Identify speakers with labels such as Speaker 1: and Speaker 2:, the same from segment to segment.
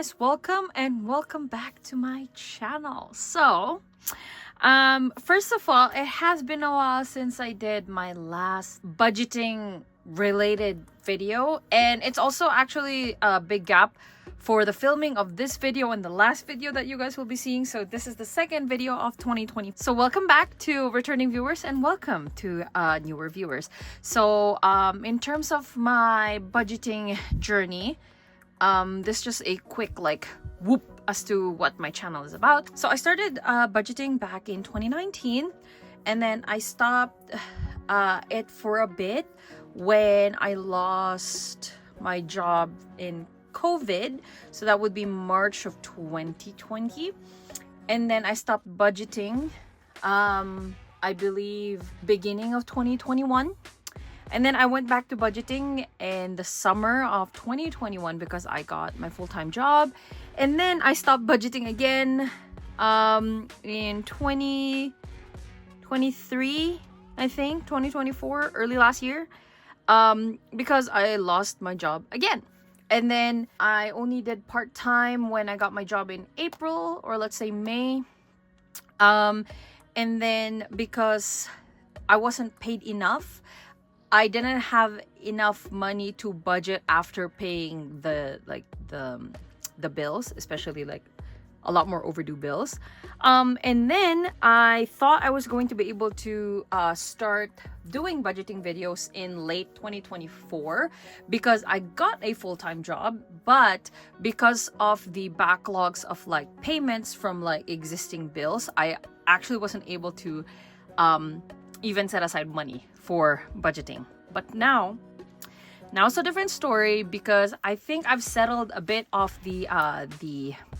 Speaker 1: guys, welcome back to my channel. So first of all, it has been a while since I did my last budgeting related video, and it's also actually a big gap for the filming of this video and the last video that you guys will be seeing. So this is the second video of 2020. So welcome back to returning viewers and welcome to newer viewers. So in terms of my budgeting journey, this is just a quick whoop as to what my channel is about. So I started budgeting back in 2019, and then I stopped it for a bit when I lost my job in COVID. So that would be March of 2020, and then I stopped budgeting I believe beginning of 2021. And then I went back to budgeting in the summer of 2021 because I got my full-time job. And then I stopped budgeting again in 2023, I think, 2024, early last year, because I lost my job again. And then I only did part-time when I got my job in April, or let's say May. And then because I wasn't paid enough, I didn't have enough money to budget after paying the bills, especially like a lot more overdue bills. And then I thought I was going to be able to start doing budgeting videos in late 2024 because I got a full-time job, but because of the backlogs of payments from existing bills, I actually wasn't able to even set aside money for budgeting. But now it's a different story because I think I've settled a bit of the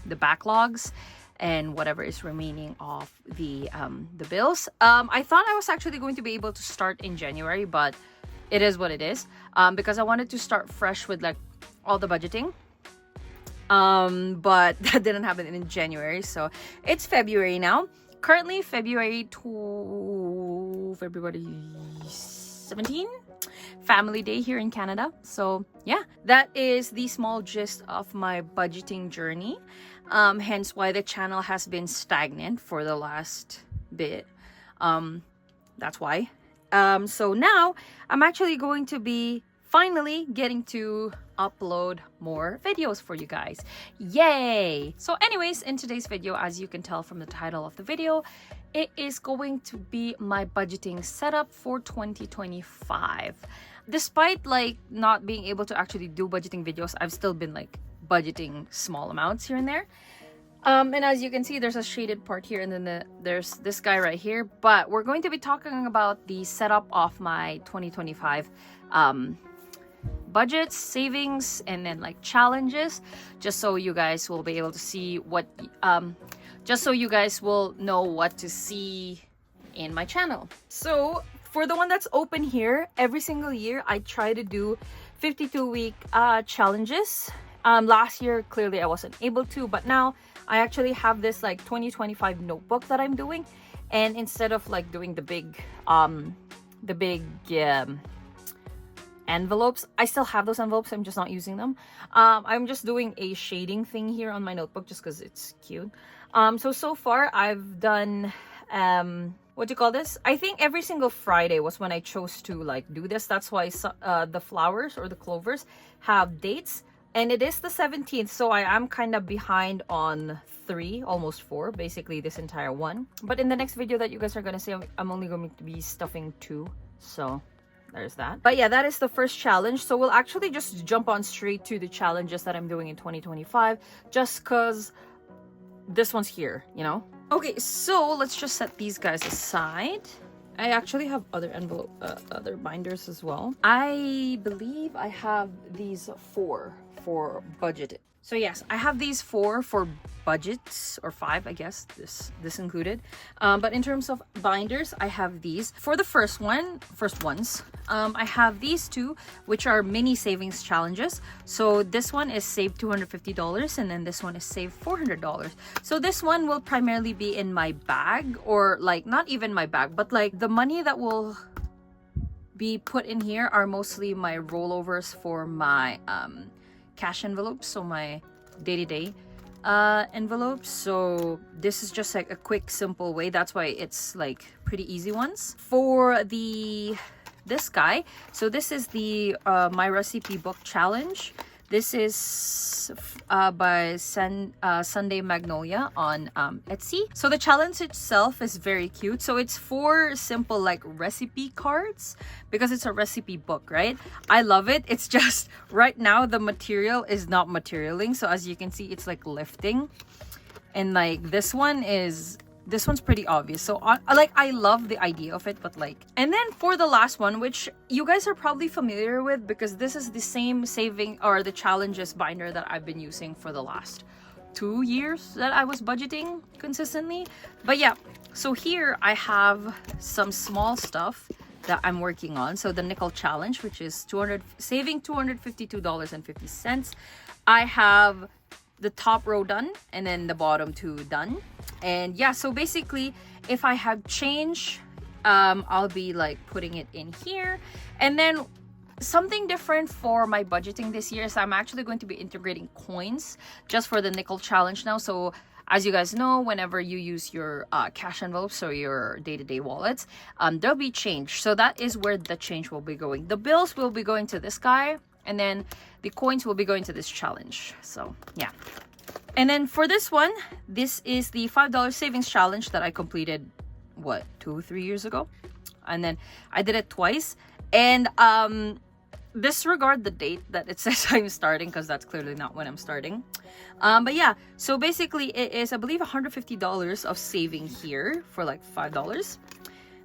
Speaker 1: backlogs and whatever is remaining of the bills. I thought I was actually going to be able to start in January, but it is what it is, because I wanted to start fresh with all the budgeting. But that didn't happen in January, so it's February now. Currently February 17, Family Day here in Canada. So yeah, that is the small gist of my budgeting journey, hence why the channel has been stagnant for the last bit. That's why. So now I'm actually going to be finally getting to upload more videos for you guys. Yay! So anyways, in today's video, as you can tell from the title of the video, it is going to be my budgeting setup for 2025. Despite not being able to actually do budgeting videos, I've still been budgeting small amounts here and there. And as you can see, there's a shaded part here, and then there's this guy right here. But we're going to be talking about the setup of my 2025 budgets, savings, and then challenges, just so you guys will be able to see what just so you guys will know what to see in my channel. So for the one that's open here, every single year I try to do 52-week challenges. Last year clearly I wasn't able to, but now I actually have this 2025 notebook that I'm doing, and instead of doing the big envelopes, I still have those envelopes, I'm just not using them. I'm just doing a shading thing here on my notebook just because it's cute. So far I've done what do you call this? I think every single Friday was when I chose to do this. That's why the flowers or the clovers have dates, and it is the 17th, so I am kind of behind on 3, almost 4, basically this entire one. But in the next video that you guys are gonna see, I'm only going to be stuffing 2, so there's that. But yeah, that is the first challenge. So we'll actually just jump on straight to the challenges that I'm doing in 2025, just because this one's here, you know? Okay, so let's just set these guys aside. I actually have other other binders as well. I believe I have these 4 for budget. So yes, I have these 4 for budgets, or 5, I guess, this included. But in terms of binders, I have these. For the first ones, I have these 2, which are mini savings challenges. So this one is save $250, and then this one is save $400. So this one will primarily be in my bag, or not even my bag, but the money that will be put in here are mostly my rollovers for my cash envelopes, so my day-to-day envelopes. So this is just like a quick, simple way. That's why it's like pretty easy ones. For this guy, so this is the My Recipe Book Challenge. This is by Sunday Magnolia on Etsy. So the challenge itself is very cute. So it's 4 simple like recipe cards because it's a recipe book, right? I love it. It's just right now the material is not materialing. So as you can see, it's like lifting. And like this one's pretty obvious. So I love the idea of it, but like, and then for the last one, which you guys are probably familiar with because this is the same saving or the challenges binder that I've been using for the last 2 years that I was budgeting consistently. But yeah, so here I have some small stuff that I'm working on. So the nickel challenge, which is saving $252.50. I have the top row done and then the bottom 2 done. And yeah, so basically if I have change, I'll be like putting it in here. And then something different for my budgeting this year is I'm actually going to be integrating coins just for the nickel challenge now. So as you guys know, whenever you use your cash envelopes or your day-to-day wallets, there'll be change. So that is where the change will be going. The bills will be going to this guy, and then the coins will be going to this challenge. So yeah. And then for this one, this is the $5 savings challenge that I completed, what, 2-3 years ago? And then I did it twice. And disregard the date that it says I'm starting because that's clearly not when I'm starting. But yeah, so basically it is, I believe, $150 of saving here for like $5.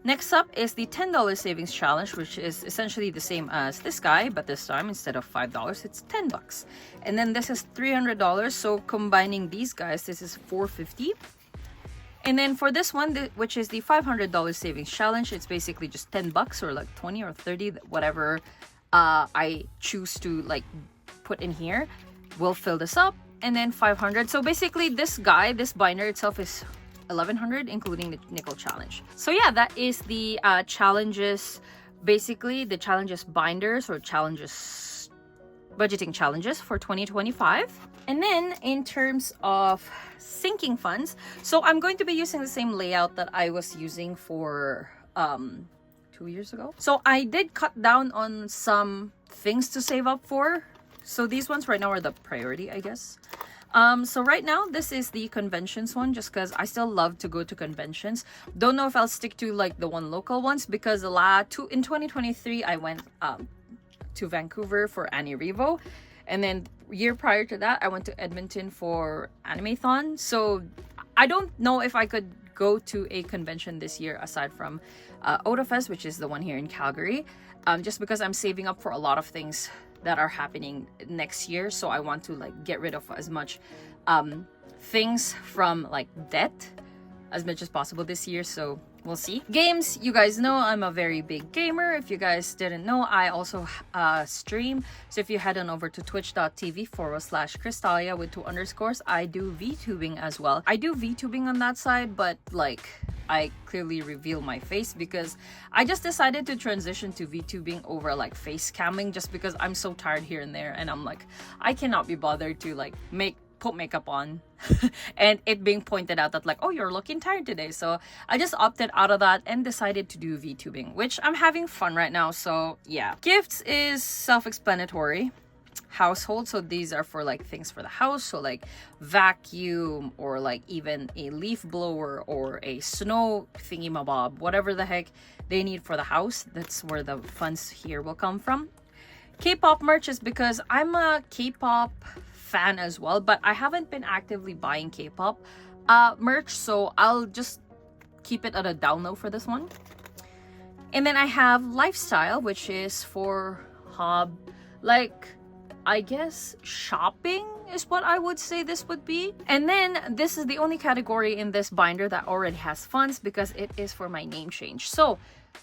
Speaker 1: Next up is the $10 savings challenge, which is essentially the same as this guy, but this time instead of $5, it's $10. And then this is $300. So combining these guys, this is $450. And then for this one, which is the $500 savings challenge, it's basically just $10 or like 20 or 30, whatever I choose to like put in here. We'll fill this up, and then 500. So basically this binder itself is 1100, including the nickel challenge. So yeah, that is the challenges, basically the challenges binders or challenges, budgeting challenges for 2025. And then in terms of sinking funds, so I'm going to be using the same layout that I was using for 2 years ago. So I did cut down on some things to save up for. So these ones right now are the priority, I guess. So right now, this is the conventions one, just because I still love to go to conventions. Don't know if I'll stick to like the one local ones, because in 2023, I went to Vancouver for Annie Revo. And then year prior to that, I went to Edmonton for Animathon. So I don't know if I could go to a convention this year aside from Otafest, which is the one here in Calgary, just because I'm saving up for a lot of things that are happening next year. So I want to like get rid of as much things from like debt as much as possible this year. So we'll see. Games, you guys know I'm a very big gamer. If you guys didn't know, I also stream. So if you head on over to twitch.tv/Crystalia with 2 underscores, I do VTubing as well. I do VTubing on that side, but like I clearly reveal my face because I just decided to transition to VTubing over like face camming, just because I'm so tired here and there, and I'm like, I cannot be bothered to like put makeup on and it being pointed out that like, oh, you're looking tired today. So I just opted out of that and decided to do VTubing, which I'm having fun right now. So yeah, gifts is self-explanatory. Household, so these are for like things for the house, so like vacuum or like even a leaf blower or a snow thingy mabob, whatever the heck they need for the house. That's where the funds here will come from. K-pop merch is because I'm a K-pop fan as well, but I haven't been actively buying K-pop merch, so I'll just keep it at a down low for this one. And then I have lifestyle, which is for like I guess shopping is what I would say this would be. And then this is the only category in this binder that already has funds because it is for my name change. So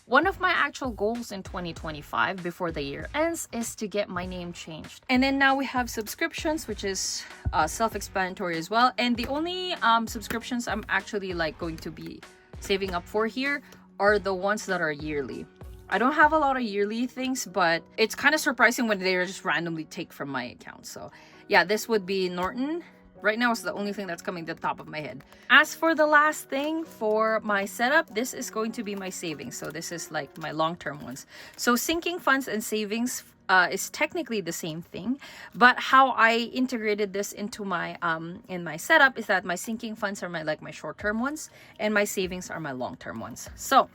Speaker 1: one of my actual goals in 2025 before the year ends is to get my name changed. And then now we have subscriptions, which is self-explanatory as well. And the only subscriptions I'm actually like going to be saving up for here are the ones that are yearly. I don't have a lot of yearly things, but it's kind of surprising when they just randomly take from my account. So yeah, this would be Norton. Right now, it's the only thing that's coming to the top of my head. As for the last thing for my setup, this is going to be my savings. So this is like my long-term ones. So sinking funds and savings is technically the same thing, but how I integrated this into my in my setup is that my sinking funds are my short-term ones, and my savings are my long-term ones. So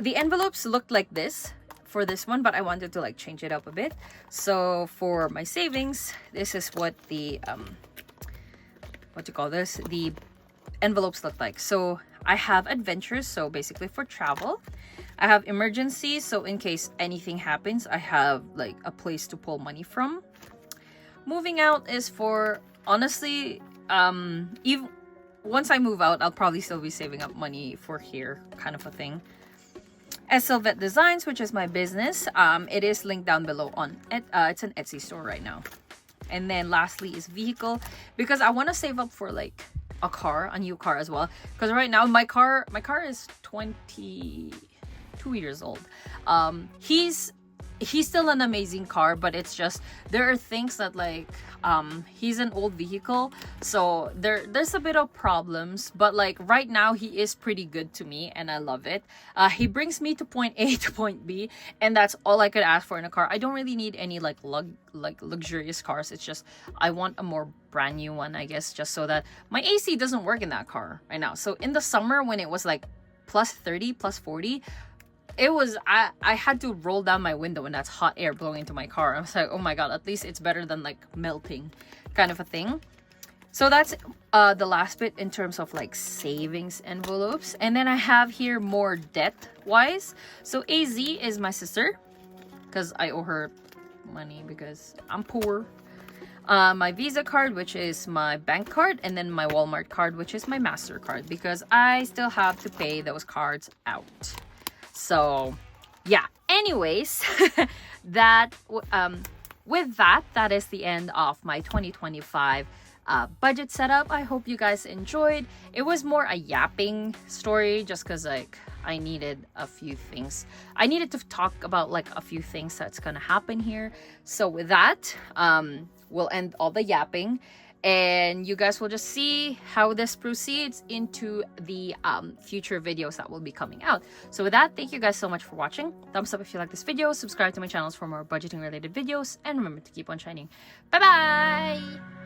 Speaker 1: the envelopes looked like this for this one, but I wanted to like change it up a bit. So for my savings, this is what the the envelopes look like. So I have adventures, so basically for travel. I have emergencies, so in case anything happens, I have like a place to pull money from. Moving out is for, honestly, even once I move out, I'll probably still be saving up money for here, kind of a thing. Sylvet Designs, which is my business. It is linked down below on it's an Etsy store right now. And then lastly is vehicle, because I want to save up for like a new car as well, because right now my car is 22 years old. He's still an amazing car, but it's just there are things that like he's an old vehicle, so there's a bit of problems, but like right now he is pretty good to me and I love it. He brings me to point A to point B, and that's all I could ask for in a car. I don't really need any like luxurious cars. It's just I want a more brand new one, I guess, just so that my AC doesn't work in that car right now. So in the summer when it was like plus 30 plus 40, it was I had to roll down my window and that's hot air blowing into my car. I was like, oh my god, at least it's better than like melting, kind of a thing. So that's the last bit in terms of like savings envelopes. And then I have here more debt wise. So AZ is my sister, because I owe her money because I'm poor. My Visa card, which is my bank card, and then my Walmart card, which is my MasterCard, because I still have to pay those cards out. So yeah, anyways, that with that is the end of my 2025 budget setup. I hope you guys enjoyed. It was more a yapping story, just because like I needed a few things. I needed to talk about like a few things that's gonna happen here. So with that, we'll end all the yapping, and you guys will just see how this proceeds into the future videos that will be coming out. So with that, thank you guys so much for watching. Thumbs up if you like this video, subscribe to my channels for more budgeting related videos, and remember to keep on shining. Bye bye.